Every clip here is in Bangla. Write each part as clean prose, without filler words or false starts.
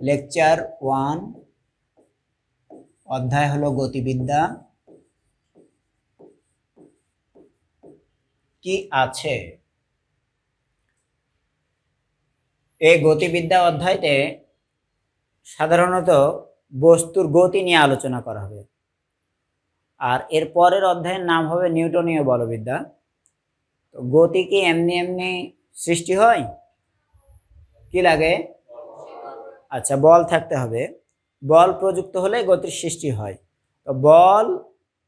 লেকচার 1 অধ্যায় হলো গতিবিদ্যা। কি আছে এই গতিবিদ্যা অধ্যায়তে সাধারণত বস্তুর গতি নিয়ে আলোচনা করা হবে, আর এর পরের অধ্যায়ের নাম হবে নিউটনীয় বলবিদ্যা। তো গতি কি এমনি এমনি সৃষ্টি হয়? কি লাগে? আচ্ছা, বল থাকতে হবে, বল প্রযুক্ত হলে গতির সৃষ্টি হয়। তো বল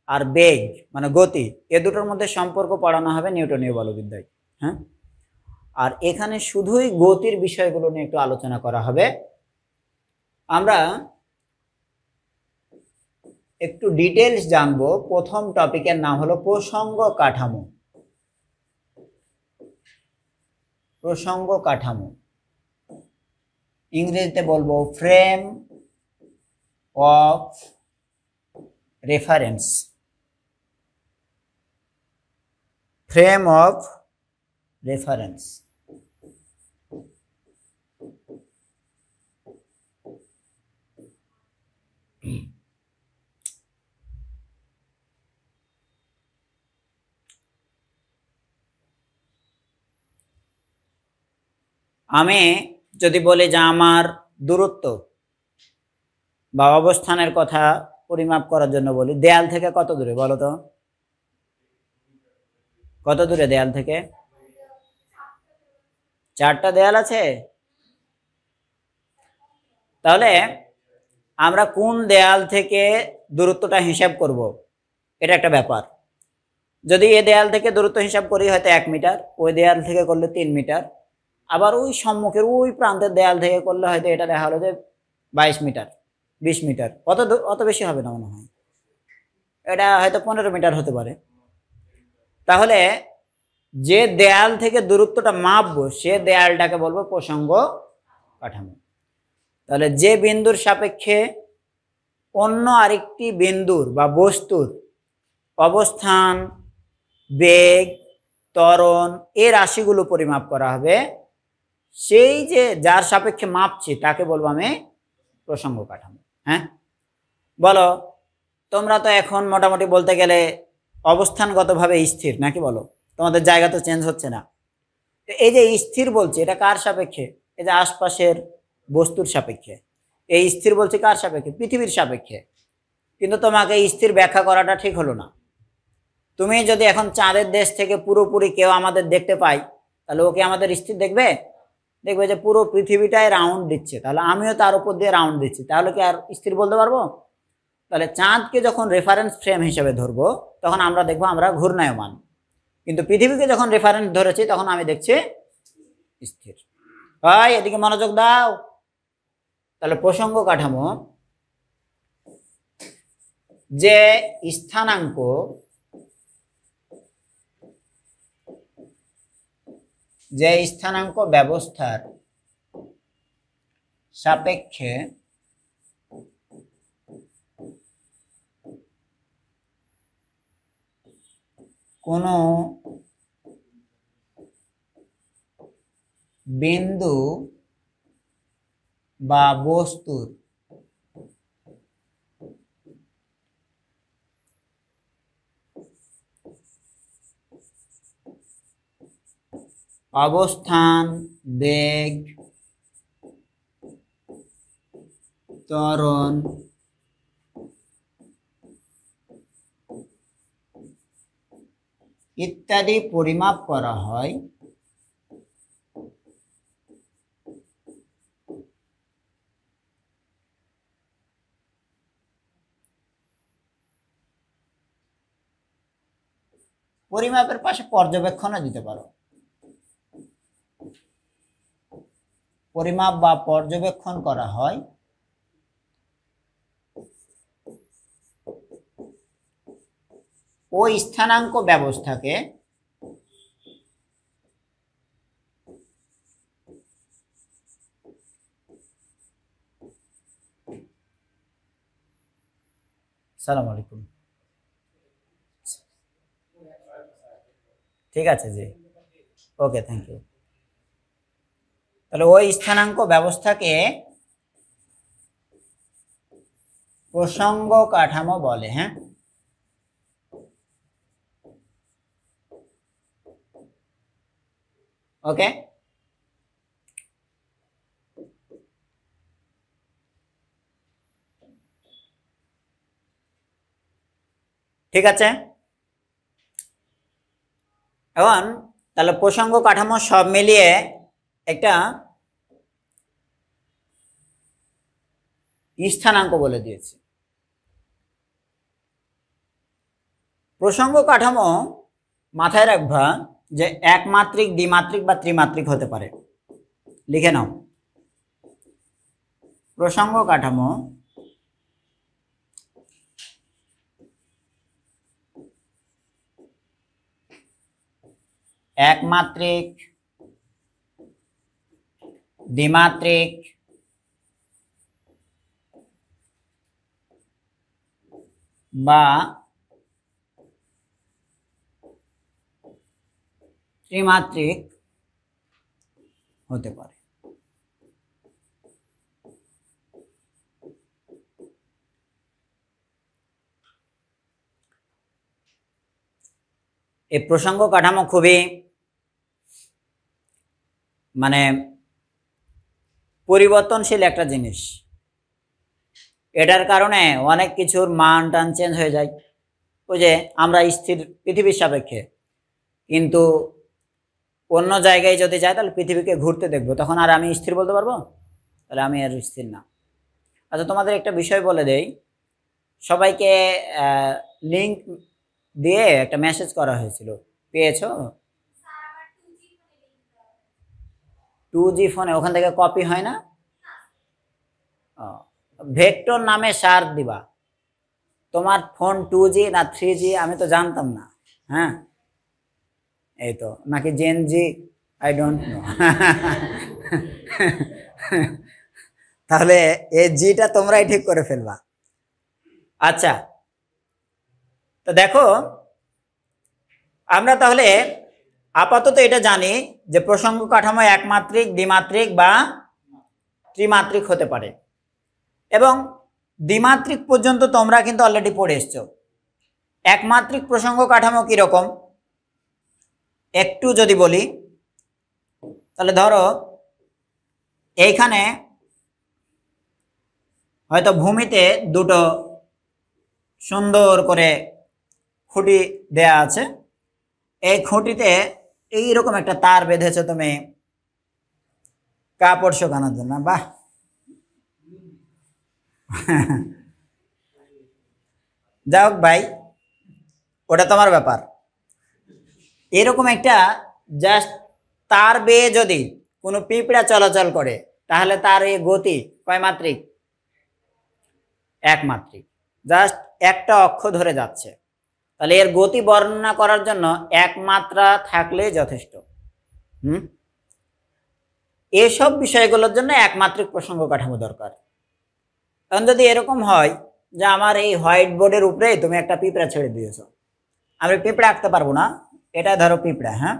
আর বেগ মানে গতি, এ দুটোর মধ্যে সম্পর্ক পড়ানো হবে নিউটনীয় বলবিদ্যায়। হ্যাঁ, আর এখানে শুধুই গতির বিষয়গুলো নিয়ে একটু আলোচনা করা হবে। আমরা একটু ডিটেলস জানবো। প্রথম টপিকের নাম হলো প্রসঙ্গ কাঠামো। প্রসঙ্গ কাঠামো ইংরেজিতে বলবো frame of reference. Frame of reference. আমি যদি বলি যে আমার দূরত্ব বা অবস্থানের কথা পরিমাপ করার জন্য বলি, দেয়াল থেকে কত দূরে বলো তো? কত দূরে দেয়াল থেকে? 4টা দেয়াল আছে। তাহলে আমরা কোন দেয়াল থেকে দূরত্বটা হিসাব করব, এটা একটা ব্যাপার। যদি এই দেয়াল থেকে দূরত্ব হিসাব করি হয়তো 1 মিটার, ওই দেয়াল থেকে করলে 3 মিটার, আবার ওই সম্মুখের ওই প্রান্তের দেয়াল থেকে করলে হয়তো এটা দেখা হলো যে 22 মিটার 20 মিটার, অত বেশি হবে না মনে হয়, এটা হয়তো 15 মিটার হতে পারে। তাহলে যে দেয়াল থেকে দূরত্বটা মাপবো সে দেয়ালটাকে বলবো প্রসঙ্গ কাঠামো। তাহলে যে বিন্দুর সাপেক্ষে অন্য আরেকটি বিন্দুর বা বস্তুর অবস্থান, বেগ, ত্বরণ এই রাশিগুলো পরিমাপ করা হবে, সেই যে যার সাপেক্ষে মাপছি তাকে বলবো আমি প্রসঙ্গ কাঠামো। হ্যাঁ, বলো, তোমরা তো এখন মোটামুটি বলতে গেলে অবস্থানগতভাবে স্থির নাকি? বলো, তোমাদের জায়গা তো চেঞ্জ হচ্ছে না। এই যে স্থির বলছি এটা কার সাপেক্ষে? এই যে আশপাশের বস্তুর সাপেক্ষে। এই স্থির বলছি কার সাপেক্ষে? পৃথিবীর সাপেক্ষে। কিন্তু তোমাকে স্থির ব্যাখ্যা করাটা ঠিক হলো না। তুমি যদি এখন চাঁদের দেশ থেকে পুরোপুরি কেউ আমাদের দেখতে পাই, তাহলে ওকে আমাদের স্থির দেখবে? দেখবে যে পুরো পৃথিবীটাই রাউন্ড দিচ্ছে, তাহলে আমিও তার উপর দিয়ে রাউন্ড দিচ্ছি, তাহলে কি আর স্থির বলতে পারবো? তাহলে চাঁদকে যখন রেফারেন্স ফ্রেম হিসেবে ধরবো তখন আমরা দেখবো আমরা ঘূর্ণায়মান, কিন্তু পৃথিবীকে যখন রেফারেন্স ধরেছি তখন আমি দেখছি স্থির। ভাই এদিকে মনোযোগ দাও। তাহলে প্রসঙ্গ কাঠামো যে স্থানাঙ্ক ব্যবস্থার সাপেক্ষে কোনো বিন্দু বা বস্তুর অবস্থান, বেগ, ত্বরণ ইত্যাদি পরিমাপ করা হয় পরিমাপের পাশে পর্যবেক্ষণও দিতে পারো। পরিমাপ বা পর্যবেক্ষণ করা হয় ওই স্থানাঙ্ক ব্যবস্থাকে সালাম আলাইকুম। ঠিক আছে জি, ওকে, থ্যাংক ইউ। তাহলে ওই স্থানাঙ্ক ব্যবস্থাকে প্রসঙ্গ কাঠামো বলে। হ্যাঁ, ওকে। ঠিক আছে, এখন তাহলে প্রসঙ্গ কাঠামো সব মিলিয়ে একটা স্থানাঙ্ক বলে দিয়েছি। প্রসঙ্গ কাঠামো মাথায় রাখবা যে একমাত্রিক, দ্বিমাত্রিক বা ত্রিমাত্রিক হতে পারে। লিখে নাও, প্রসঙ্গ কাঠামো একমাত্রিক, দ্বিমাত্রিক বা ত্রিমাত্রিক হতে পারে। এই প্রসঙ্গ কাঠামো খুবই মানে পরিবর্তনশীল একটা জিনিস। এটার কারণে অনেক কিছুর মান টান চেঞ্জ হয়ে যায়। ওই যে আমরা স্থির পৃথিবীর সাপেক্ষে, কিন্তু অন্য জায়গায় যদি যাই তাহলে পৃথিবীকে ঘুরতে দেখবো, তখন আর আমি স্থির বলতে পারবো? তাহলে আমি আর স্থির না। আচ্ছা, তোমাদের একটা বিষয় বলে দেই, সবাইকে লিংক দিয়ে একটা মেসেজ করা হয়েছিল, পেয়েছো? 2G ফোনে ওখান থেকে কপি হয় না? ভেক্টর নামে সার দিবা। তোমার ফোন 2G না 3G আমি তো জানতাম না। হ্যাঁ, এই তো নাকি জেনজি, আই ডোন্ট নো। তাহলে এই জিটা তোমরাই ঠিক করে ফেলবা। আচ্ছা, তো দেখো আমরা তাহলে আপাতত এটা জানি যে প্রসঙ্গ কাঠামো একমাত্রিক, দ্বিমাত্রিক বা ত্রিমাত্রিক হতে পারে, এবং দ্বিমাত্রিক পর্যন্ত তোমরা কিন্তু অলরেডি পড়ে এসছো। একমাত্রিক প্রসঙ্গ কাঠামো কিরকম একটু যদি বলি, তাহলে ধরো এইখানে হয়তো ভূমিতে দুটো সুন্দর করে খুঁটি দেয়া আছে, এই খুঁটিতে এইরকম একটা তার বেঁধেছো তুমি কাপড় শুকানোর জন্য। বাহ, যাই হোক ভাই, ওটা তোমার ব্যাপার। এরকম একটা জাস্ট তার বেয়ে যদি কোনো পিঁপড়া চলাচল করে, তাহলে তার এই গতি কয় মাত্রিক? একমাত্রিক। জাস্ট একটা অক্ষ ধরে যাচ্ছে, তাহলে এর গতি বর্ণনা করার জন্য একমাত্রা থাকলে যথেষ্ট। এসব বিষয়গুলোর জন্য একমাত্রিক প্রসঙ্গ কাঠামো দরকার। কারণ যদি এরকম হয় যে আমার এই হোয়াইট বোর্ডের উপরে তুমি একটা পিঁপড়া ছেড়ে দিয়েছো, আমি পিঁপড়া আঁকতে পারবো না, এটা ধরো পিঁপড়া। হ্যাঁ,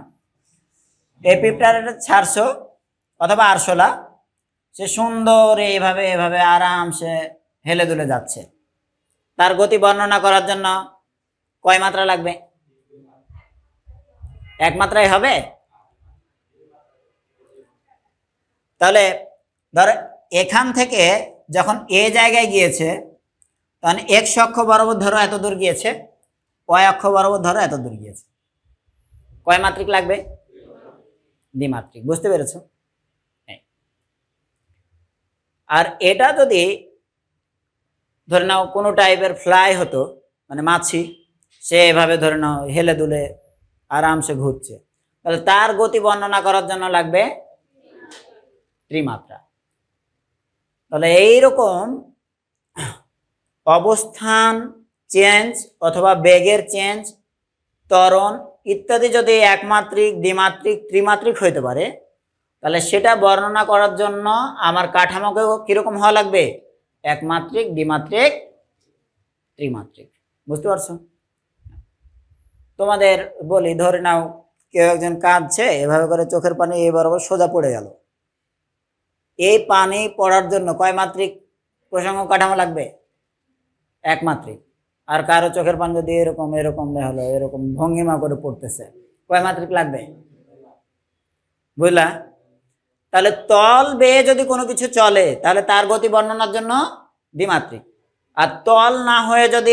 এই পিঁপড়াটা ছাড়ছো অথবা আরশোলা, সে সুন্দর এইভাবে এভাবে আরামসে হেলে দুলে যাচ্ছে, তার গতি বর্ণনা করার জন্য কয় মাত্রা লাগবে? এক মাত্রায় হবে? তাহলে ধর এখান থেকে যখন এ জায়গায় গিয়েছে, তখন এক্স অক্ষ বরাবর ধরো এত দূর গিয়েছে, ওয়াই অক্ষ বরাবর ধরো এত দূর গিয়েছে, কয় মাত্রিক লাগবে? দ্বিমাত্রিক। বুঝতে পেরেছো? আর এটা যদি ধরে নাও কোনো টাইপের ফ্লাই হতো, মানে মাছি, সে এভাবে ধরে নাও হেলে দুলে আরামসে ঘুরছে, তাহলে তার গতি বর্ণনা করার জন্য লাগবে ত্রিমাত্রা। তাহলে এইরকম অবস্থান চেঞ্জ অথবা বেগের চেঞ্জ, ত্বরণ ইত্যাদি যদি একমাত্রিক, দ্বিমাত্রিক, ত্রিমাত্রিক হইতে পারে, তাহলে সেটা বর্ণনা করার জন্য আমার কাঠামোকে কিরকম হওয়া লাগবে? একমাত্রিক, দ্বিমাত্রিক, ত্রিমাত্রিক। বুঝতে পারছো? তোমাদের বলি, ধরে নাও কেউ একজন কাঁদছে, এভাবে করে চোখের পানি এই বরাবর সোজা পড়ে গেল, এই পানি পড়ার জন্য কয় মাত্রিক প্রসঙ্গ কাঠামো লাগবে? একমাত্রিক। আর কারো চোখের পান যদি এরকম এরকম হলো, এরকম ভঙ্গিমা করে পড়তেছে, কয় মাত্রিক লাগবে? বুঝলা? তাহলে তল বেয়ে যদি কোনো কিছু চলে তাহলে তার গতি বর্ণনার জন্য দ্বিমাত্রিক, আর তল না হয়ে যদি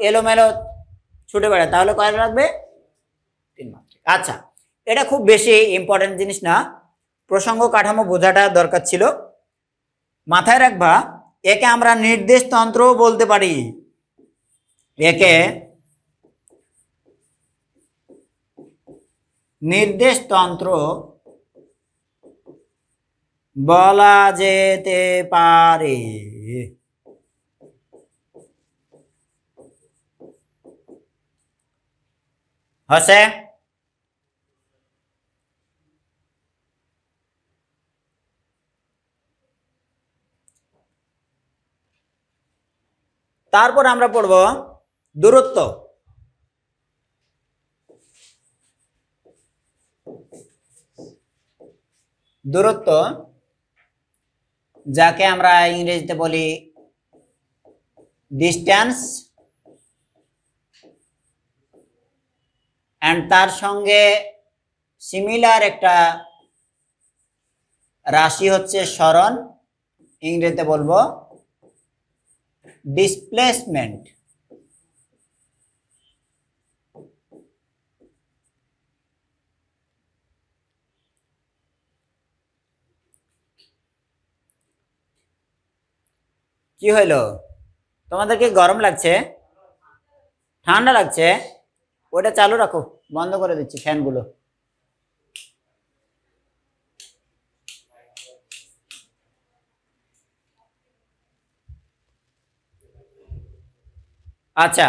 এলোমেলো ছুটে বেড়ায় তাহলে কয় লাগবে? 3 মাত্রিক। আচ্ছা, এটা খুব বেশি ইম্পর্টেন্ট জিনিস না, প্রসঙ্গ কাঠামো বোঝাটা দরকার ছিল। মাথায় রাখবা, একে আমরা নির্দেশ তন্ত্রও বলতে পারি। একে নির্দেশ তন্ত্র বলা যেতে পারে। হচ্ছে? তারপর আমরা পড়ব দূরত্ব। দূরত্ব যাকে আমরা ইংরেজিতে বলি ডিস্টেন্স, এন্ড তার সঙ্গে সিমিলার একটা রাশি হচ্ছে সরণ, ইংরেজিতে বলবো ডিসপ্লেসমেন্ট। কি হইলো, তোমাদের কি গরম লাগছে? ঠান্ডা লাগছে? ওটা চালু রাখো, বন্ধ করে দিচ্ছি ফ্যানগুলো। আচ্ছা,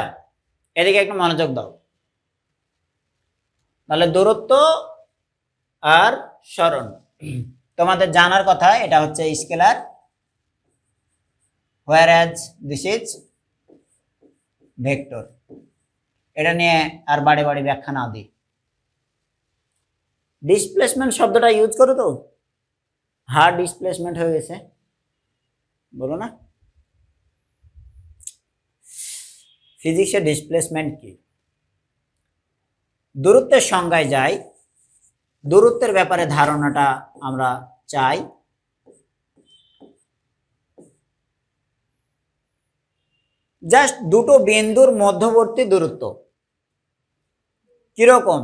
এদিকে একটু মনোযোগ দাও। তাহলে দূরত্ব আর সরণ তোমাদের জানার কথা, এটা হচ্ছে scalar, whereas this is vector. এটা নিয়ে আর বাড়ি বাড়ি ব্যাখ্যা না দিই। ডিসপ্লেসমেন্ট শব্দটা ইউজ করো তো, হার্ড ডিসপ্লেসমেন্ট হয়ে গেছে, বলো না? ফিজিক্সে ডিসপ্লেসমেন্ট কি? দূরত্বের সংজ্ঞায় যাই, দূরত্বের ব্যাপারে ধারণাটা আমরা চাই। জাস্ট দুটো বিন্দুর মধ্যবর্তী দূরত্ব কিরকম,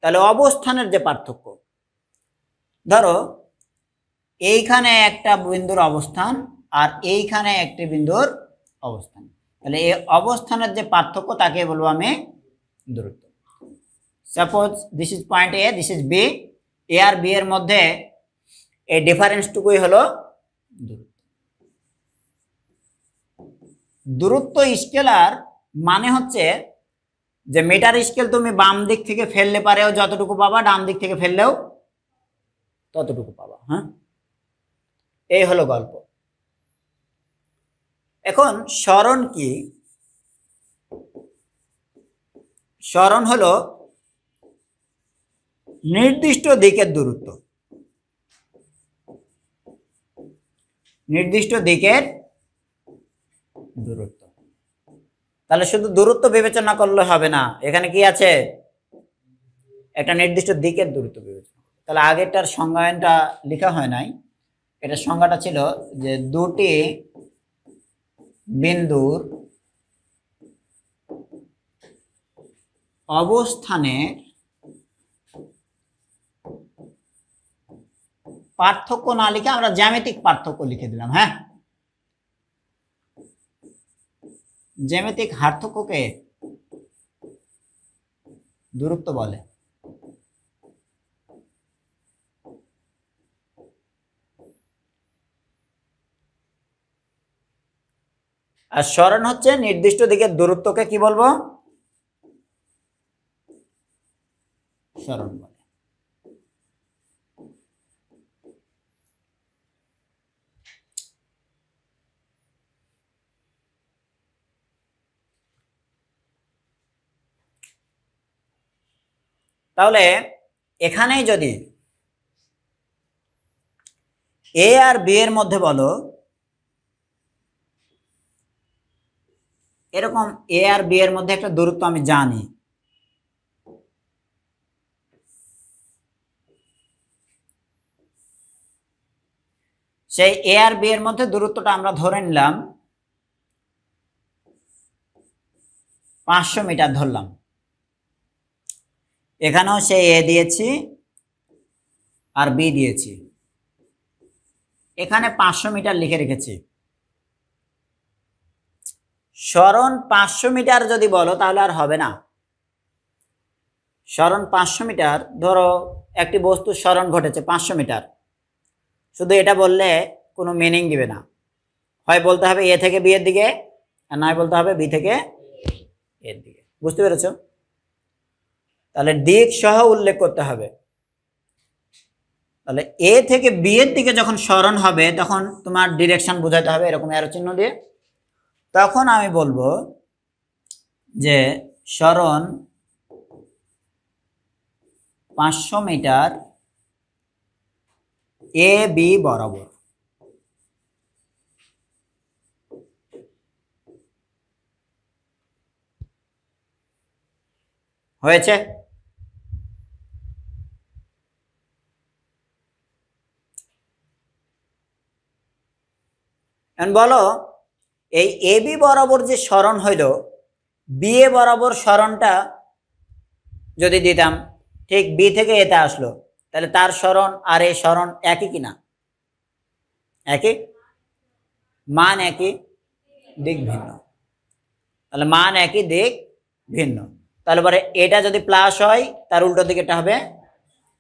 তাহলে অবস্থানের যে পার্থক্য, ধরো এইখানে একটা বিন্দুর অবস্থান আর এইখানে একটি বিন্দুর অবস্থান, তাহলে এই অবস্থানের যে পার্থক্য তাকে বলবো আমি দূরত্ব। Suppose this is point A, this is B, A আর বি এর মধ্যে এই ডিফারেন্সটুকুই হলো দূরত্ব। দূরত্ব স্কেলার মানে হচ্ছে যে মিটার স্কেল তুমি বাম দিক থেকে ফেললে পারেও যতটুকু পাবা, ডান দিক থেকে ফেললেও ততটুকু পাবা। হ্যাঁ, এই হলো গল্প। এখন সরণ কি? সরণ হলো নির্দিষ্ট দিকের দূরত্ব, নির্দিষ্ট দিকের দূরত্ব। তাহলে শুধু দূরত্ব বিবেচনা করলে হবে না, এখানে কি আছে? একটা নির্দিষ্ট দিকের দূরত্ব বিবেচনা। তাহলে আগেরটার সংজ্ঞায়নটা লেখা হয় নাই, এটার সংজ্ঞাটা ছিল যে দুটি বিন্দুর অবস্থানের পার্থক্য না লিখে আমরা জ্যামিতিক পার্থক্য লিখে দিলাম। হ্যাঁ, জ্যামিতিক পার্থক্যকে দূরত্ব বলে। আর সরণ হচ্ছে নির্দিষ্ট দিকের দূরত্বকে কি বলবো? সরণ বলে। তাহলে এখানেই যদি এ আর বি এর মধ্যে বলো এরকম এ আর বি এর মধ্যে একটা দূরত্ব আমি জানি, সেই এ আর বি এর মধ্যে দূরত্বটা আমরা ধরে নিলাম 500 মিটার ধরলাম। এখানেও সেই এ দিয়েছি আর বি দিয়েছি, এখানে 500 মিটার লিখে রেখেছি। সরণ 500 মিটার যদি বলো তাহলে আর হবে না। সরণ 500 মিটার, ধরো একটি বস্তুর সরণ ঘটেছে 500 মিটার, শুধু এটা বললে কোনো মিনিং দিবে না। হয় বলতে হবে এ থেকে বি এর দিকে, আর নয় বলতে হবে বি থেকে এর দিকে। বুঝতে পেরেছো? তাহলে দিক সহ উল্লেখ করতে হবে। তাহলে এ থেকে বি এর দিকে যখন সরণ হবে তখন তোমার ডিরেকশন বোঝাতে হবে এরকম অ্যারো চিহ্ন দিয়ে। তখন আমি বলবো যে সরণ 500 মিটার এ বি বরাবর। হয়েছে? এখন বলো এই এ বি বরাবর যে সরণ হইল, বি এ বরাবর সরণটা যদি দিতাম, ঠিক বি থেকে এতে আসলো, তাহলে তার সরণ আর এই সরণ একই কিনা? একই। মান একই, দিক ভিন্ন। তাহলে মান একই, দিক ভিন্ন। তাহলে পরে এটা যদি প্লাস হয় তার উল্টো দিকেটা হবে,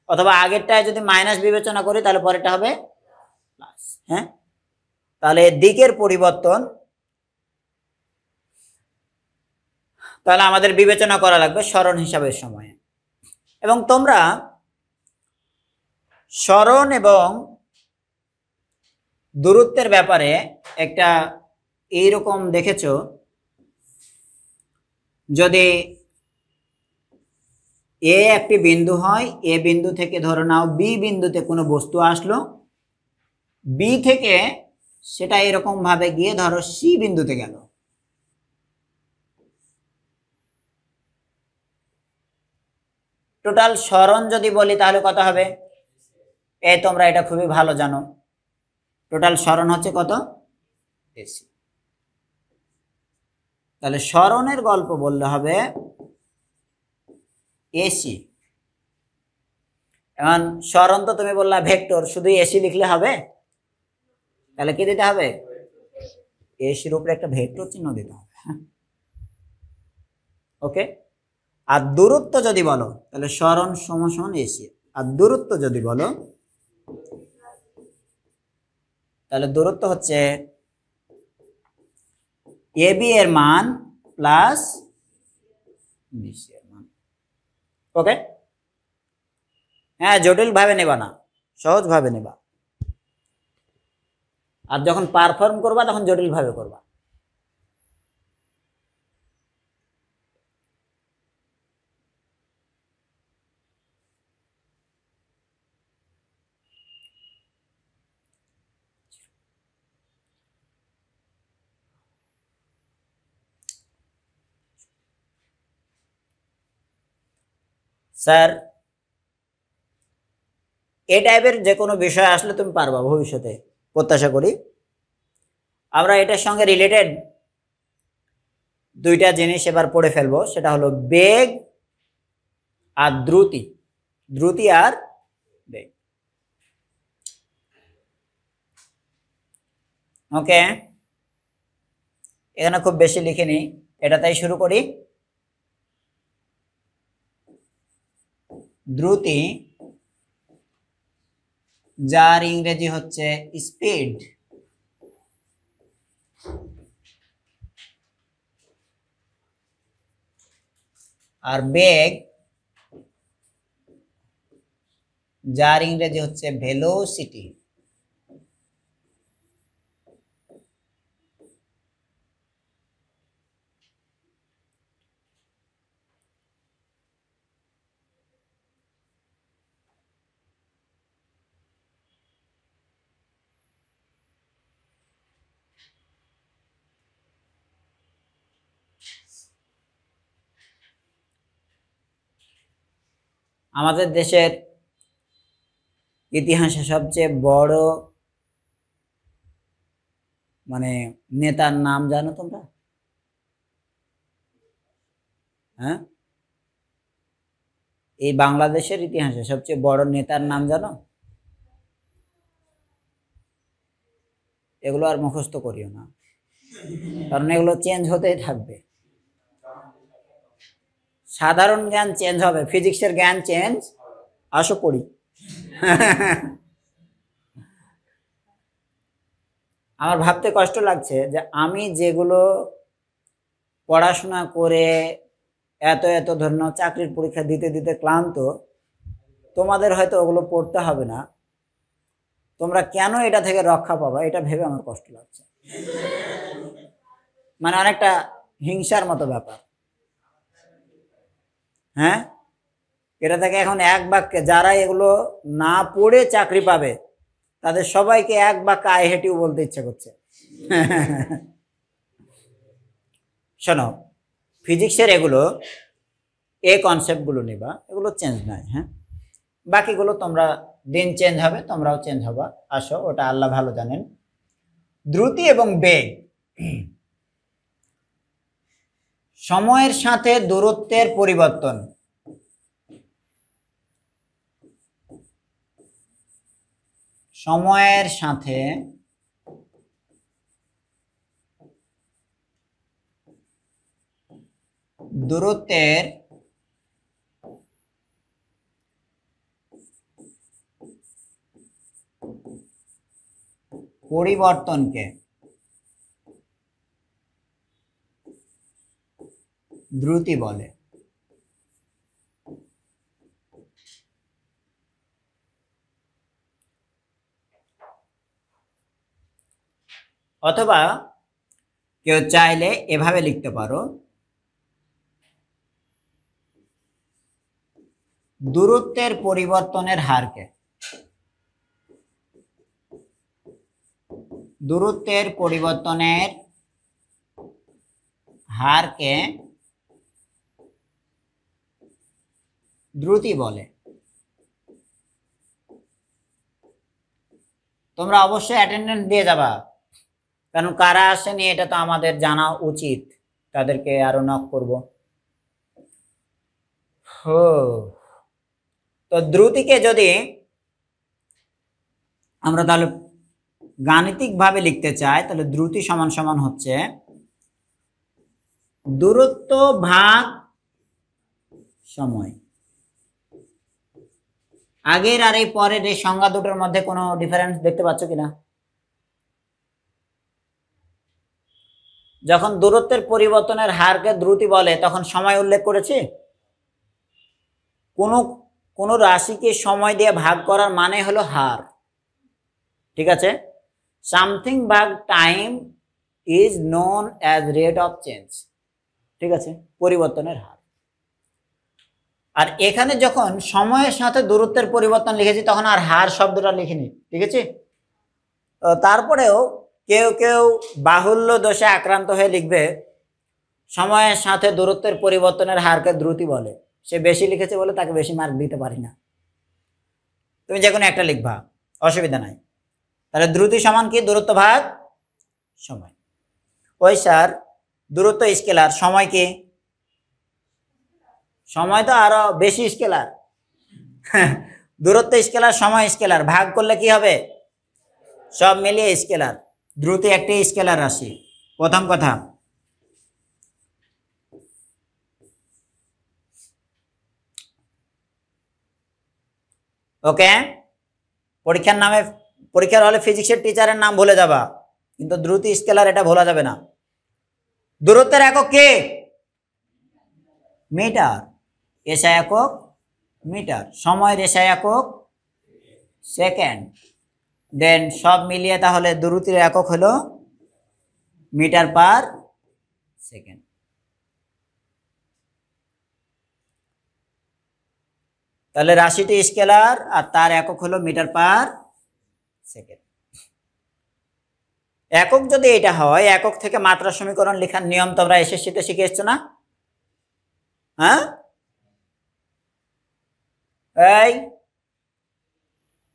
অথবা আগেরটায় যদি মাইনাস বিবেচনা করি তাহলে পরেরটা হবে প্লাস। হ্যাঁ, তাহলে দিকের পরিবর্তন তাহলে আমাদের বিবেচনা করা লাগবে সরণ হিসাবের সময়ে। এবং তোমরা সরণ এবং দূরত্বের ব্যাপারে একটা এইরকম দেখেছো, যদি এ একটি বিন্দু হয়, এ বিন্দু থেকে ধরে নাও বি বিন্দুতে কোনো বস্তু আসলো, বি থেকে সেটা এরকম ভাবে গিয়ে ধরো সি বিন্দুতে গেল। টোটাল সরণ যদি বলি তাহলে কত হবে? এই তোমরা এটা খুবই ভালো জানো, টোটাল সরণ হচ্ছে কত? এসি। তাহলে সরণের গল্প বললে হবে এসি। এখন সরণ তো তুমি বললা ভেক্টর, শুধু এসি লিখলে হবে? তাহলে কি দিতে হবে? এসির উপরে একটা ভেক্টর চিহ্ন দিতে হবে। ওকে। আর দূরত্ব যদি বলো তাহলে সরণ সমান সমান এসি, আর দূরত্ব যদি বলো তাহলে দূরত্ব হচ্ছে এ বি এর মান প্লাস বিসি এর মান। ওকে। হ্যাঁ, জটিল ভাবে নেবা না, সহজ ভাবে নেবা। আর যখন পারফর্ম করবা তখন জটিল ভাবে করবা। স্যার, এই টাইপের যে কোনো বিষয় আসলে তুমি পারবা ভবিষ্যতে, প্রত্যাশা করি। আমরা এটার সঙ্গে রিলেটেড দুইটা জিনিস এবার পড়ে ফেলবো, সেটা হলো বেগ আর দ্রুতি। দ্রুতি আর বেগ। ওকে, এখানে খুব বেশি লিখিনি, এটাতেই শুরু করি। দ্রুতি, যার ইংরেজি হচ্ছে স্পিড, আর বেগ, যার ইংরেজি হচ্ছে ভেলোসিটি। আমাদের দেশের ইতিহাসে সবচেয়ে বড় মানে নেতার নাম জানো তোমরা? হ্যাঁ, এই বাংলাদেশের ইতিহাসে সবচেয়ে বড় নেতার নাম জানো? এগুলো আর মুখস্থ করিও না, কারণ এগুলো চেঞ্জ হতেই থাকবে। সাধারণ জ্ঞান চেঞ্জ হবে, ফিজিক্সের জ্ঞান চেঞ্জ। আসো পড়ি। আমার ভাবতে কষ্ট লাগছে যে আমি যেগুলো পড়াশোনা করে এত এত ধরনের চাকরির পরীক্ষা দিতে দিতে ক্লান্ত, তোমাদের হয়তো ওগুলো পড়তে হবে না, তোমরা কেন এটা থেকে রক্ষা পাবা এটা ভেবে আমার কষ্ট লাগছে। মানে অনেকটা হিংসার মতো ব্যাপার। হ্যাঁ, এটা থেকে এখন এক বাক্যে যারা এগুলো না পড়ে চাকরি পাবে তাদের সবাইকে এক বাক্যে আই হেট ইউ বলতে ইচ্ছে করছে। শোনো, ফিজিক্সের এগুলো এই কনসেপ্টগুলো নিবা, এগুলো চেঞ্জ নাই। হ্যাঁ, বাকিগুলো তোমরা দিন চেঞ্জ হবে, তোমরাও চেঞ্জ হবা। আসো, ওটা আল্লাহ ভালো জানেন। দ্রুতি এবং বেগ সময়ের সাথে দূরত্বের পরিবর্তন। সময়ের সাথে দূরত্বের পরিবর্তনকে দ্রুতি বলে। অথবা কেউ চাইলে এভাবে লিখতে পারো, দূরত্বের পরিবর্তনের হারকে, দূরত্বের পরিবর্তনের হারকে দ্রুতি বলে। তোমরা অবশ্যই অ্যাটেন্ডেন্স দিয়ে যাবা, কারণ কারা আসেনি এটা তো আমাদের জানা উচিত, তাদেরকে আরো নক করব। তো দ্রুতিকে যদি আমরা তাহলে গাণিতিক ভাবে লিখতে চাই, তাহলে দ্রুতি সমান সমান হচ্ছে দূরত্ব ভাগ সময়। আগের আর এই পরের এই সংজ্ঞা দুটোর মধ্যে কোনো ডিফারেন্স দেখতে পাচ্ছ কিনা? যখন দূরত্বের পরিবর্তনের হারকে দ্রুতি বলে তখন সময় উল্লেখ করেছি। কোনো রাশিকে সময় দিয়ে ভাগ করার মানে হলো হার, ঠিক আছে? সামথিং ভাগ time is known as rate of change, ঠিক আছে, পরিবর্তনের হার। আর এখানে যখন সময়ের সাথে দূরত্বের পরিবর্তন লিখেছি তখন আর হার শব্দটা লিখিনি, ঠিক আছে? তারপরেও কেউ কেউ বাহুল্য দোষে আক্রান্ত হয়ে লিখবে সময়ের সাথে দূরত্বের পরিবর্তনের হারকে দ্রুতি বলে, সে বেশি লিখেছে বলে তাকে বেশি মার্ক দিতে পারি না। তুমি যে কোনো একটা লিখবা, অসুবিধা নাই। তাহলে দ্রুতি সমান কি? দূরত্ব ভাগ সময়। ওই স্যার, দূরত্ব স্কেলার, সময় কি? সময় তো আরো বেশি স্কেলার। দূরত্ব স্কেলার, সময় স্কেলার, ভাগ করলে কি হবে? সব মিলিয়ে স্কেলার। দ্রুতি একটি স্কেলার রাশি, প্রথম কথা। ওকে, পরীক্ষার হলে ফিজিক্সের টিচারের নাম ভুলে যাবা, কিন্তু দ্রুতি স্কেলার এটা ভোলা যাবে না। দূরত্বের একক কি? মিটার। এসআই একক মিটার। সময়ের এসআই একক সেকেন্ড। দেন সব মিলিয়ে তাহলে দূরত্বের একক হলো মিটার পার সেকেন্ড। তাহলে রাশিটি স্কেলার আর তার একক হলো মিটার পার সেকেন্ড। একক যদি এটা হয়, একক থেকে মাত্রা সমীকরণ লেখার নিয়ম তোমরা এসএসসিতে শিখে এসছো না? হ্যাঁ, এই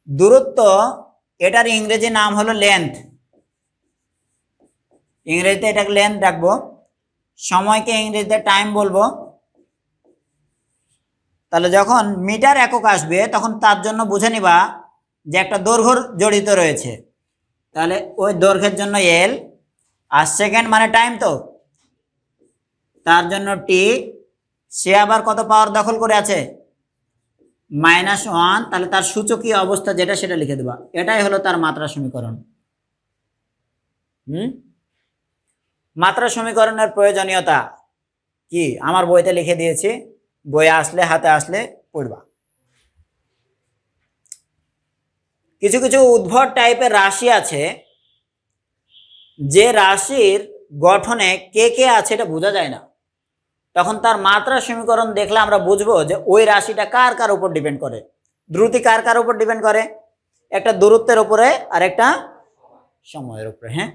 দূরত্ব, এটার ইংরেজি নাম হলো লেন্থ, ইংরেজিতে এটাকে লেন্থ রাখবো, সময়কে ইংরেজিতে টাইম বলবো। তাহলে যখন মিটার একক আসবে তখন তার জন্য বুঝে নিবা যে একটা দৈর্ঘ্য জড়িত রয়েছে, তাহলে ওই দৈর্ঘ্যের জন্য এল, আর সেকেন্ড মানে টাইম, তো তার জন্য টি। সে আবার কত পাওয়ার দখল করে আছে? -1। তাহলে তার সূচকীয় অবস্থা যেটা সেটা লিখে দেবা, এটাই হলো তার মাত্রা সমীকরণ। মাত্রা সমীকরণের প্রয়োজনীয়তা কি আমার বইতে লিখে দিয়েছি, বইয়ে আসলে হাতে আসলে পড়বা। কিছু কিছু উদ্ভট টাইপের রাশি আছে, যে রাশির গঠনে কে কে আছে এটা বোঝা যায় না, তখন তার মাত্রা সমীকরণ দেখলে আমরা বুঝবো যে ওই রাশিটা কার কার উপর ডিপেন্ড করে। দ্রুতি কার কার উপর ডিপেন্ড করে? একটা দূরত্বের উপরে আর একটা সময়ের উপরে। হ্যাঁ,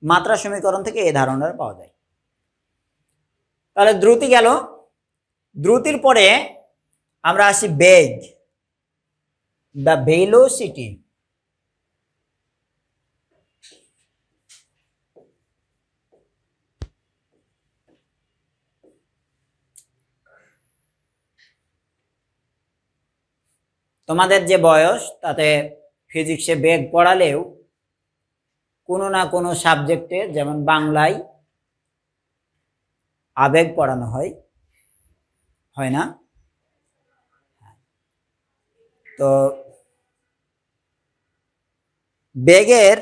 মাত্রা সমীকরণ থেকে এই ধারণাটা পাওয়া যায়। তাহলে দ্রুতি গেল, দ্রুতির পরে আমরা আসি বেগ, দ্য ভেলোসিটি। তোমাদের যে বয়স তাতে ফিজিক্সে বেগ পড়ালেও কোনো না কোনো সাবজেক্টে, যেমন বাংলায় আবেগ পড়ানো হয়, হয় না? তো বেগের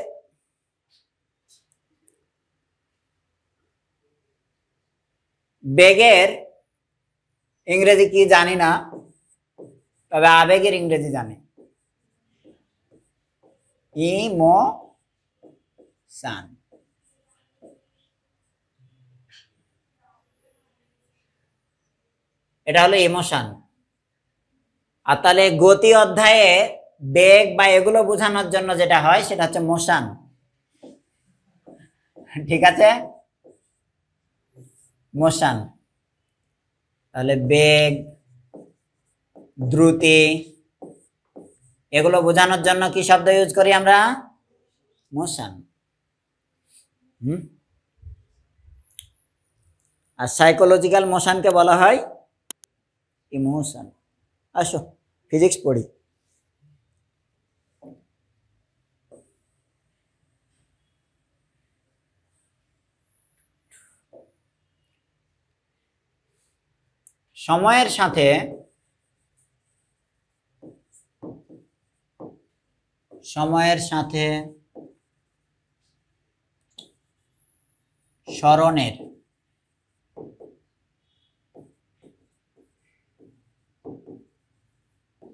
ইংরেজি কি জানি না, তবে আবেগের ইংরেজি জানি, ইমোশন। এটা হলো ইমোশন। আর তাহলে গতি অধ্যায়ে বেগ বা এগুলো বোঝানোর জন্য যেটা হয় সেটা হচ্ছে মোশন। ঠিক আছে, মোশন। তাহলে বেগ, দ্রুতি এগুলো বোঝানোর জন্য কি শব্দ ইউজ করি আমরা? মোশন। আর সাইকোলজিক্যাল মোশনকে বলা হয় ইমোশন। আসো ফিজিক্স পড়ি। সময়ের সাথে স্মরণের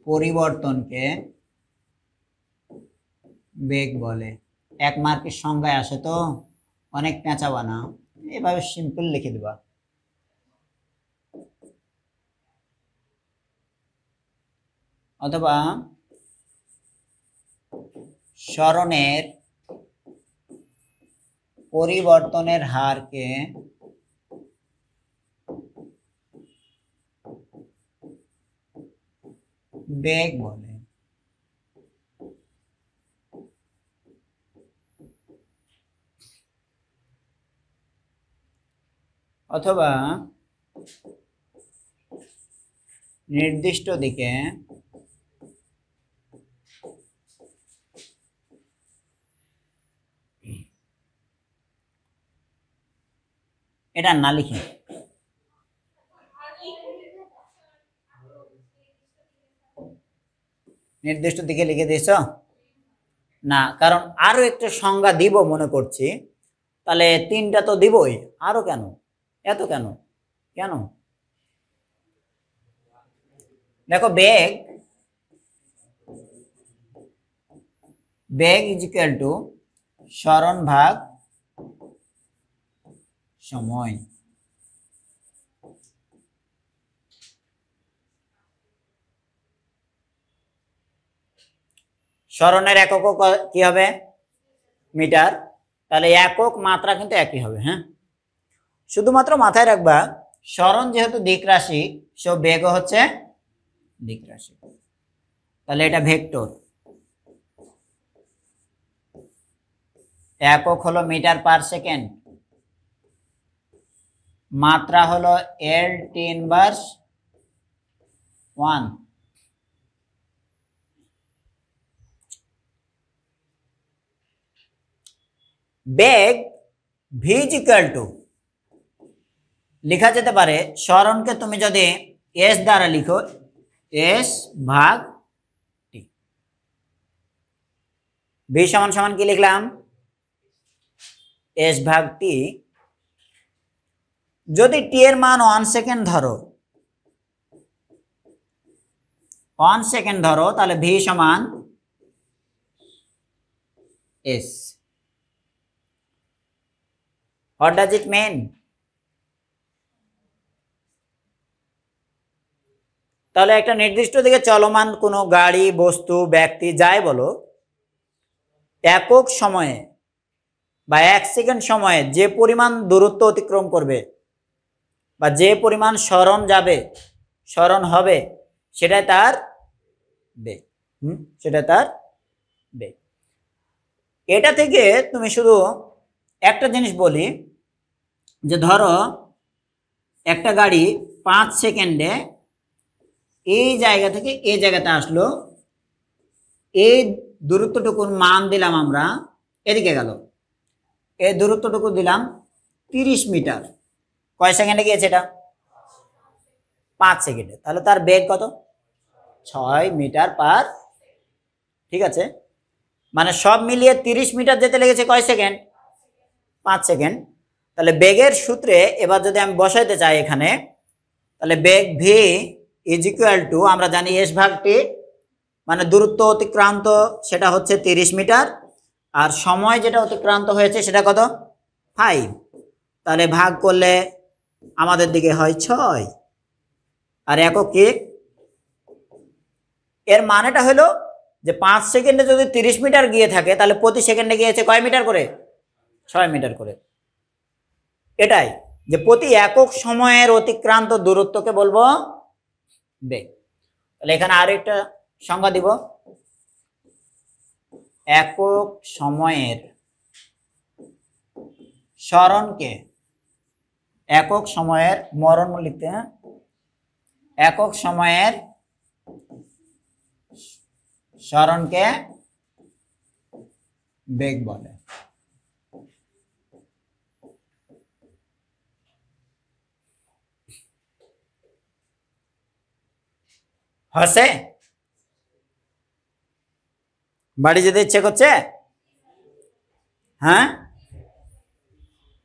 পরিবর্তনকে বেগ বলে। এক মার্কের সংজ্ঞায় আসে, তো অনেক পেঁচাবা না, এভাবে সিম্পল লিখে দিবা। অথবা স্মরণের পরিবর্তনের হারকে বেগ বলে। অথবা নির্দিষ্ট দিকে এটা না লিখি, নির্দিষ্ট দিকে লিখে দিয়েছ না, কারণ আরো একটা সংজ্ঞা দিব মনে করছি, তাহলে তিনটা তো দিবই, আরো কেন, এত কেন কেন? দেখো, বেগ ইজ ইকুয়াল টু স্মরণ ভাগ সময়। স্মরণের একক কি হবে? মিটার। তাহলে একক মাত্রা কিন্তু একই হবে। হ্যাঁ, শুধুমাত্র মাথায় রাখবা স্মরণ যেহেতু দিক রাশি, সো বেগও হচ্ছে দিক রাশি। তাহলে এটা ভেক্টর, একক হলো মিটার পার সেকেন্ড, মাত্রা হলো L/1। বেগ v = লেখা যেতে পারে, সরণকে তুমি যদি s দ্বারা লিখো, s/t। v সমান কি লিখলাম? s/t। যদি t এর মান 1 সেকেন্ড ধরো, 1 সেকেন্ড ধরো, তাহলে v সমান s। What does it mean? তাহলে একটা নির্দিষ্ট দিকে চলমান কোনো গাড়ি, বস্তু, ব্যক্তি যাই বলো, একক সময়ে বা 1 সেকেন্ড সময়ে যে পরিমাণ দূরত্ব অতিক্রম করবে বা যে পরিমাণ সরণ হবে, সেটাই তার বেগ। সেটা তার বেগ। এটা থেকে তুমি শুধু একটা জিনিস বলি, যে ধরো একটা গাড়ি 5 সেকেন্ডে এই জায়গা থেকে এই জায়গাতে আসলো, এই দূরত্বটুকুর মান দিলাম আমরা, এদিকে গেল, এই দূরত্বটুকু দিলাম 30 মিটার। কয় সেকেন্ডে গিয়েছে এটা? 5 সেকেন্ডে। তাহলে তার বেগ কত? 6 মিটার পার। ঠিক আছে, মানে সব মিলিয়ে 30 মিটার যেতে লেগেছে কয় সেকেন্ড? 5 সেকেন্ড। তাহলে বেগের সূত্রে এবার যদি আমি বসাইতে চাই এখানে, তাহলে বেগ v = আমরা জানি s/t, মানে দূরত্ব অতিক্রান্ত সেটা হচ্ছে 30 মিটার, আর সময় যেটা অতিক্রান্ত হয়েছে সেটা কত? 5। তাহলে ভাগ করলে আমাদের দিকে হয় 6, আর একক কি? এর মানেটা হলো যে 5 সেকেন্ডে যদি 30 মিটার গিয়ে থাকে, তাহলে প্রতি সেকেন্ডে গিয়েছে কয় মিটার করে? 6 মিটার করে। এটাই যে প্রতি একক সময়ের অতিক্রান্ত দূরত্বকে বলবো বেগ। তাহলে এখানে আরেকটা সংজ্ঞা দিব, একক সময়ের সরণকে, একক সময়ের মরণ লিখতে, হ্যাঁ, একক সময়ের সরণকে বেগ বলে। হচ্ছে বাড়ি যেতে ইচ্ছে করছে? হ্যাঁ,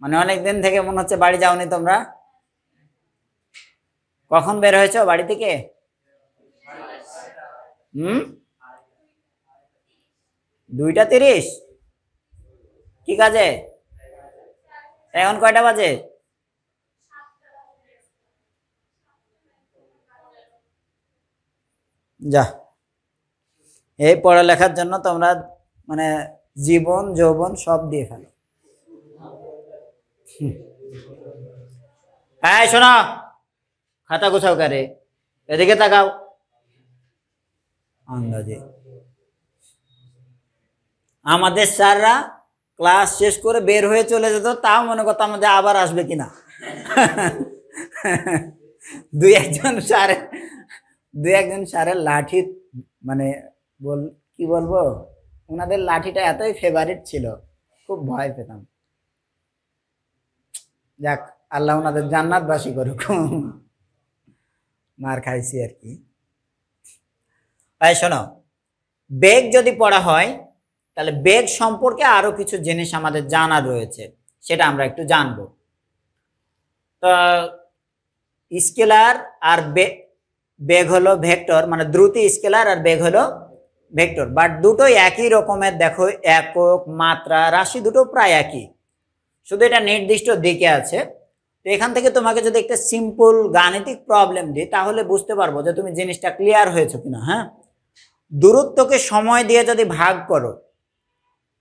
মানে অনেকদিন থেকে মনে হচ্ছে বাড়ি যাওনি তোমরা। কখন বের হয়েছো বাড়ি থেকে? 2:30। কি কাজে? এখন কয়টা বাজে? যা, এই পড়ালেখার জন্য তোমরা মানে জীবন যৌবন সব দিয়ে ফেলো। হ্যাঁ শোনো, খাতা গোছাও, কারে এদিকে তাকাও। আন্দাজে আমাদের স্যাররা ক্লাস শেষ করে বের হয়ে চলে যেত, তাও মনে করতাম যে আবার আসবে কিনা। দুই একজন স্যারের লাঠি, মানে কি বলবো, ওনাদের লাঠিটা এতই ফেভারিট ছিল, খুব ভয় পেতাম। যাক, আল্লাহ ওনাদের জান্নাতবাসী করুক। মার খাইছি আর কি। তাই শোনো, বেগ যদি পড়া হয়, তাহলে বেগ সম্পর্কে আরো কিছু জিনিস আমাদের জানার রয়েছে, সেটা আমরা একটু জানবো। তো স্কেলার আর বেগ হলো ভেক্টর, মানে দ্রুতি স্কেলার আর বেগ হলো ভেক্টর, বাট দুটোই একই রকমের। দেখো, একক, মাত্রা, রাশি দুটো প্রায় একই, শুধু এটা নির্দিষ্ট দিকে আছে। তো এখান থেকে তোমাকে যদি একটা সিম্পল গাণিতিক প্রবলেম দিই, তাহলে বুঝতে পারবো যে তুমি জিনিসটা ক্লিয়ার হয়েছে কিনা। হ্যাঁ, দূরত্বকে সময় দিয়ে যদি ভাগ করো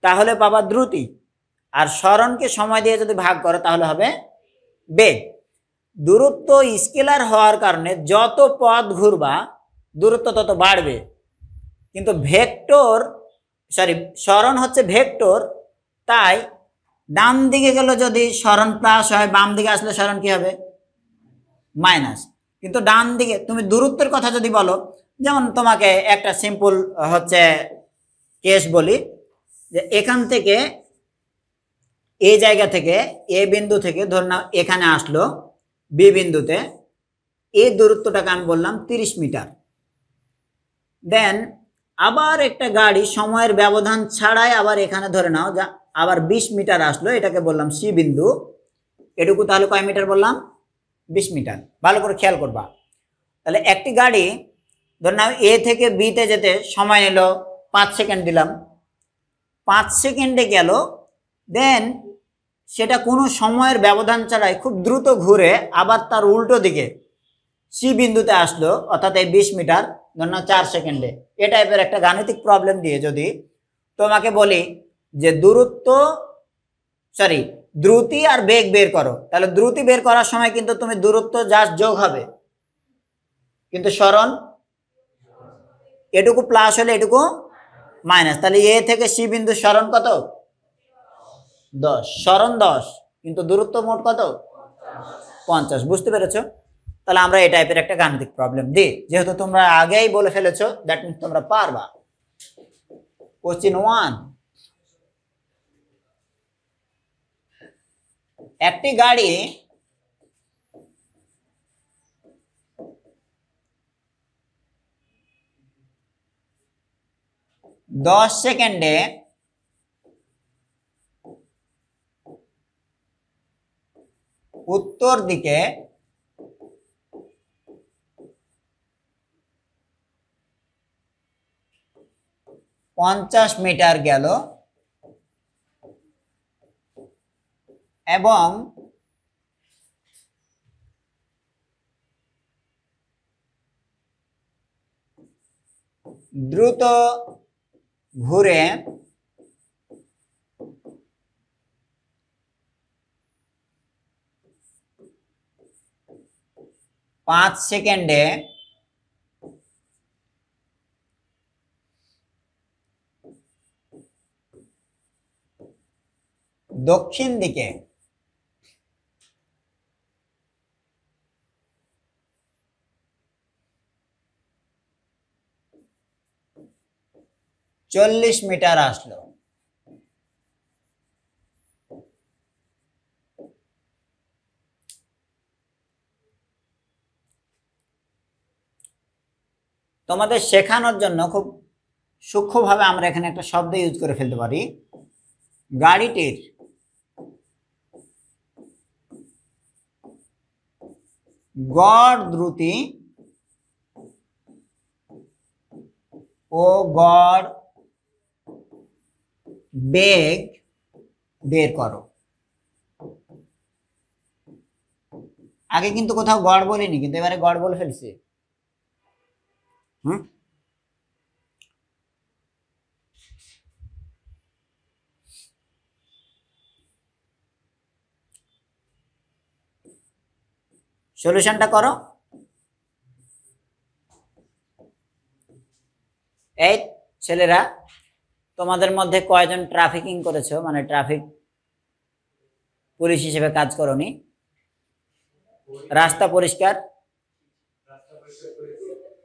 তাহলে পাবা দ্রুতি, আর সরণকে সময় দিয়ে যদি ভাগ করো তাহলে হবে বেগ। দূরত্ব স্কেলার হওয়ার কারণে যত পথ ঘুরবা দূরত্ব তত বাড়বে, কিন্তু ভেক্টর সরণ হচ্ছে ভেক্টর, তাই ডান দিকে গেল যদি সরণ প্লাস হয়, বাম দিকে আসলে সরণ কি হবে? মাইনাস। কিন্তু ডান দিকে তুমি দূরত্বের কথা যদি বলো, যেমন তোমাকে একটা সিম্পল হচ্ছে কেস বলি, যে এখান থেকে এই জায়গা থেকে এ বিন্দু থেকে ধর নাও এখানে আসলো বি বিন্দুতে, এই দূরত্বটাকে আমি বললাম 30 মিটার। দেন আবার একটা গাড়ি সময়ের ব্যবধান ছাড়াই আবার এখানে ধরে নাও যা আবার 20 মিটার আসলো, এটাকে বললাম সি বিন্দু। এটুকু তাহলে কয় মিটার বললাম? 20 মিটার। ভালো করে খেয়াল করবা। তাহলে একটি গাড়ি ধরে নাও এ থেকে বিতে যেতে সময় নিল 5 সেকেন্ড দিলাম, 5 সেকেন্ডে গেল। দেন সেটা কোনো সময়ের ব্যবধান ছাড়াই খুব দ্রুত ঘুরে আবার তার উল্টো দিকে সি বিন্দুতে আসলো, অর্থাৎ এই 20 মিটার ধরুন 4 সেকেন্ডে। এ টাইপের একটা গাণিতিক প্রবলেম দিয়ে যদি তোমাকে বলি যে দ্রুতি আর বেগ বের করো, তাহলে দ্রুতি বের করার সময় কিন্তু তুমি দূরত্ব জাস্ট যোগ হবে, কিন্তু সরণ এটুকু প্লাস হলে এটুকু মাইনাস। তাহলে এ থেকে সি বিন্দু সরণ কত? 10। সরণ 10, কিন্তু দূরত্ব মোট কত? 50। বুঝতে পেরেছো? তাহলে আমরা এই টাইপের একটা গাণিতিক প্রবলেম দিই, যেহেতু তোমরা আগেই বলে ফেলেছো, দ্যাট মিন্স তোমরা পারবা। কোশ্চেন 1, একটি গাড়ি দশ সেকেন্ডে উত্তর দিকে 50 মিটার গেল এবং দ্রুত ঘুরে 5 সেকেন্ডে দক্ষিণ দিকে 40 মিটার আসলো। তোমাদের শেখানোর জন্য খুব সূক্ষ্মভাবে আমরা এখানে একটা শব্দ ইউজ করে ফেলতে পারি। গাড়িটির গড় দ্রুতি ও গড় বেগ বের করো। আগে কিন্তু কোথাও গড় বলিনি, কিন্তু এবারে গড় বলে ফেলছি। সলিউশনটা করো। এই ছেলেরা, তোমাদের মধ্যে কয়জন ট্রাফিকিং করেছো, মানে ট্রাফিক পুলিশ হিসেবে কাজ করনি? রাস্তা পরিষ্কার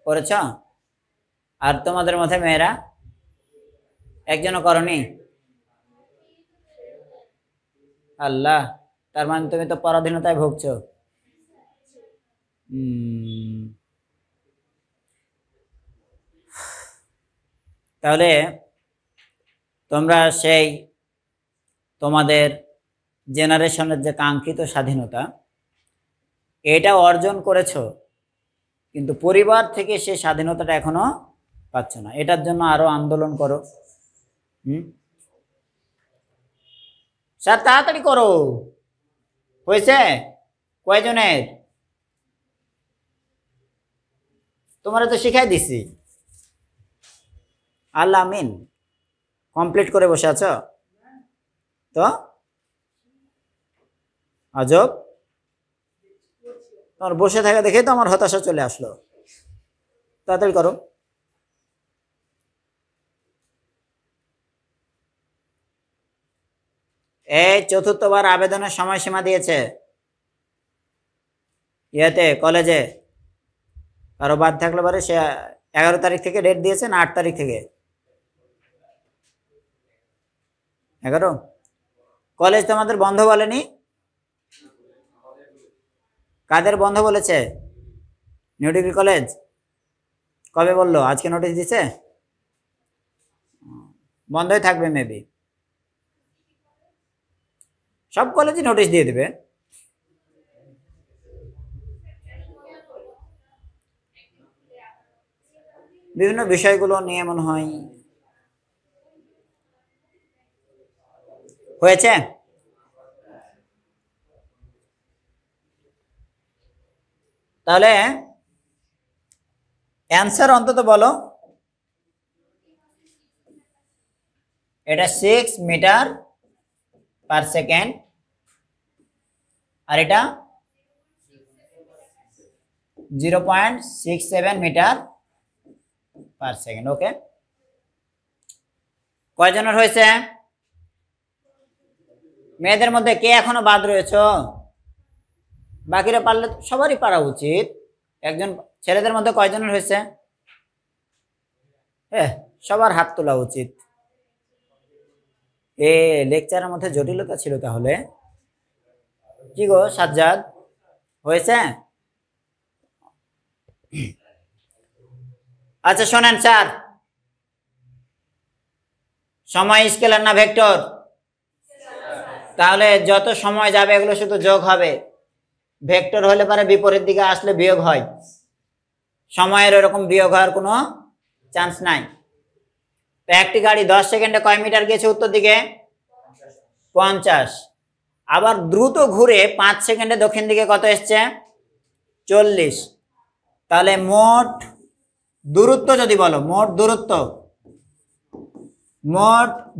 করেছ? আর তোমাদের মধ্যে মেয়েরা একজনও করনি? আল্লাহ, তার মানে তুমি তো পরাধীনতায় ভুগছো। তাহলে তোমরা সেই তোমাদের জেনারেশনের যে কাঙ্ক্ষিত স্বাধীনতা, এটা অর্জন করেছো, কিন্তু পরিবার থেকে সেই স্বাধীনতাটা এখনো পাচ্ছ না। এটার জন্য আরো আন্দোলন করো। স্যার তাড়াতাড়ি করো। হয়েছে কয়জনের? তোমরা তো শিখাই দিছি। আল্লাহ আমিন। কমপ্লিট করে বসে আছো তো? আজব, তোমার বসে থাকা দেখে তো আমার হতাশা চলে আসলো। তাড়াতাড়ি করো। এই চতুর্থবার আবেদনের সময়সীমা দিয়েছে ইয়েতে কলেজে, কারো বাদ থাকলে পরে সে 11 তারিখ থেকে ডেট দিয়েছে না 8 তারিখ থেকে? 11। কলেজ তোমাদের বন্ধ বলেনি? কাদের বন্ধ বলেছে? নিউ ডিগ্রি কলেজ কবে বললো? আজকে নোটিশ দিছে? বন্ধই থাকবে মেবি, সব কলেজে নোটিশ দিয়ে দেবে। বিভিন্ন বিষয়গুলো নিয়ে মনে হয় হয়েছে। তাহলে অ্যান্সার অন্তত বলো। এটা 6 মিটার পার সেকেন্ড, আর এটা 0.67 মিটার পার সেকেন্ড। ওকে, কয়জনের হয়েছে? মেয়েদের মধ্যে কে এখনো বাদ রয়েছে? বাকিরা পারলে সবারই পারা উচিত। একজন, ছেলেদের মধ্যে কয়জনের হয়েছে? সবার হাত তোলা উচিত। লেকচারের মধ্যে জটিলতা ছিল তাহলে। কি গো সাজ্জাদ, হয়েছে? আচ্ছা শোনেন স্যার, সময় স্কেলার না ভেক্টর? তাহলে যত সময় যাবে এগুলো শুধু যোগ হবে। ভেক্টর হলে পরে বিপরীত দিকে আসলে বিয়োগ হয়, সময়ের এরকম বিয়োগ হওয়ার কোনো চান্স নাই। তো একটি গাড়ি 10 সেকেন্ডে কয় মিটার গিয়েছে উত্তর দিকে? 50। আবার দ্রুত ঘুরে 5 সেকেন্ডে দক্ষিণ দিকে কত এসছে? 40। তাহলে মোট দূরত্ব যদি বলো, মোট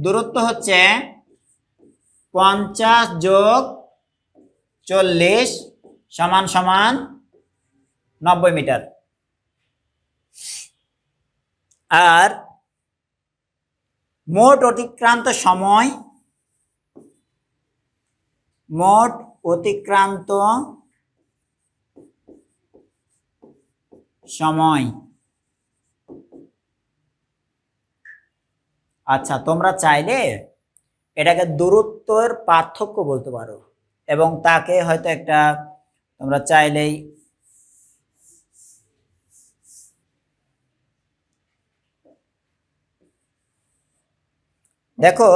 দূরত্ব হচ্ছে 50 যোগ 40 সমান সমান 90 মিটার। আর মোট অতিক্রান্ত সময়, আচ্ছা তোমরা চাইলে এটাকে দূরত্বের পার্থক্য বলতে পারো, এবং তাকে হয়তো একটা তোমরা চাইলেই দেখো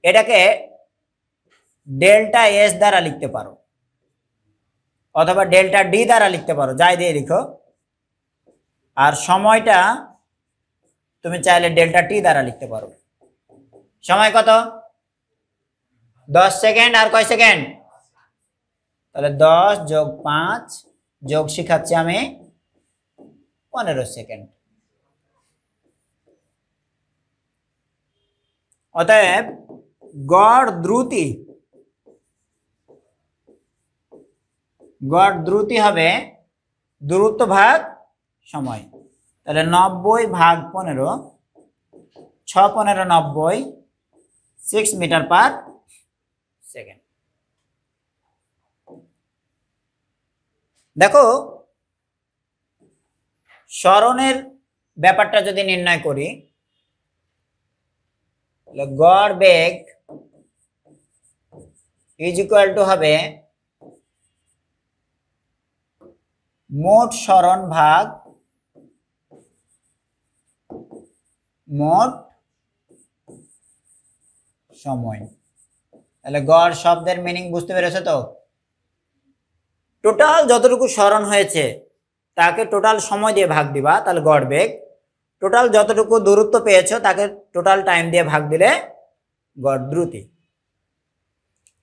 এটাকে ডেল্টা এস দ্বারা লিখতে পারো অথবা ডেল্টা ডি দ্বারা লিখতে পারো, যাই দিয়ে লিখো। আর সময়টা তুমি চাইলে ডেল্টা টি দ্বারা লিখতে পারো। সময় কত? 10 সেকেন্ড। আর কয় সেকেন্ড? তাহলে 10 যোগ 5 যোগ শিখাচ্ছি আমি 15 সেকেন্ড। অতএব গড় দ্রুতি হবে দূরত্ব ভাগ সময়। তাহলে 90 ভাগ 15, 6 15 90, 6 মিটার পার সেকেন্ড। দেখো সরণের ব্যাপারটা যদি নির্ণয় করি, তাহলে গড় বেগ ইজ ইকুয়াল টু হবে মোট সরণ ভাগ মোট সময়। তাহলে গড় শব্দের মিনিং বুঝতে পেরেছো তো? টোটাল যতটুকু সরণ হয়েছে তাকে টোটাল সময় দিয়ে ভাগ দিবা, তাহলে গড় বেগ। টোটাল যতটুকু দূরত্ব পেয়েছো তাকে টোটাল টাইম দিয়ে ভাগ দিলে গড় দ্রুতি।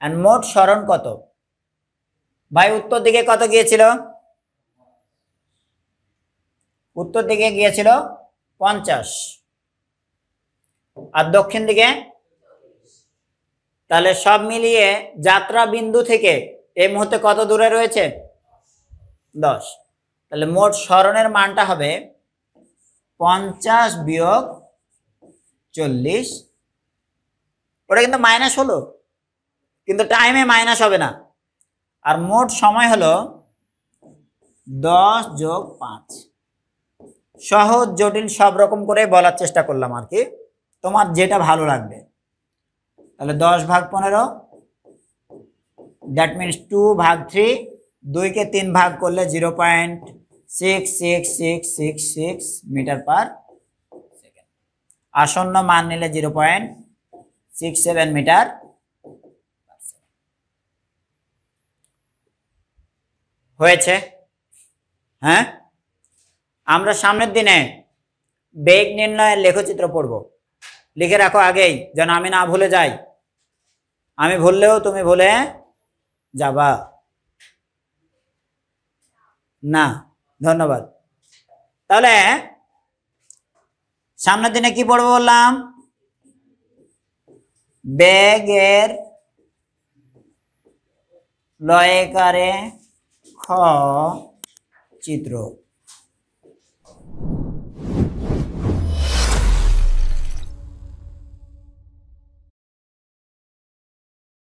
আর মোট সরণ কত? ভাই উত্তর দিকে কত গিয়েছিল? উত্তর দিকে গিয়েছিল 50, আর দক্ষিণ দিকে? তাহলে সব মিলিয়ে যাত্রা বিন্দু থেকে এই মুহূর্তে কত দূরে রয়েছে? 10। তাহলে মোট সরণের মানটা হবে 50 বিয়োগ 40 ওটা কিন্তু মাইনাস হলো, কিন্তু টাইমে মাইনাস হবে না। আর মোট সময় হলো 10 যোগ 5। সহজ জটিল সব রকম করে বলার চেষ্টা করলাম আর কি, তোমার যেটা ভালো লাগবে। তাহলে 10 ভাগ 15, দ্যাট মিনস 2 ভাগ 3, 2 কে 3 ভাগ করলে 0.66666 মিটার পার সেকেন্ড। আসন্ন মান নিলে 0.67 মিটার। হয়েছে? হ্যাঁ, আমরা সামনের দিনে বেগ নির্ণয়ের লেখচিত্র পড়ব। লিখে রাখো আগেই, যেন আমি না ভুলে যাই। আমি ভুললেও তুমি ভুলে যাবা না। ধন্যবাদ। তাহলে সামনের দিনে কি পড়বো বললাম? বেগের লয়কারে খ চিত্র।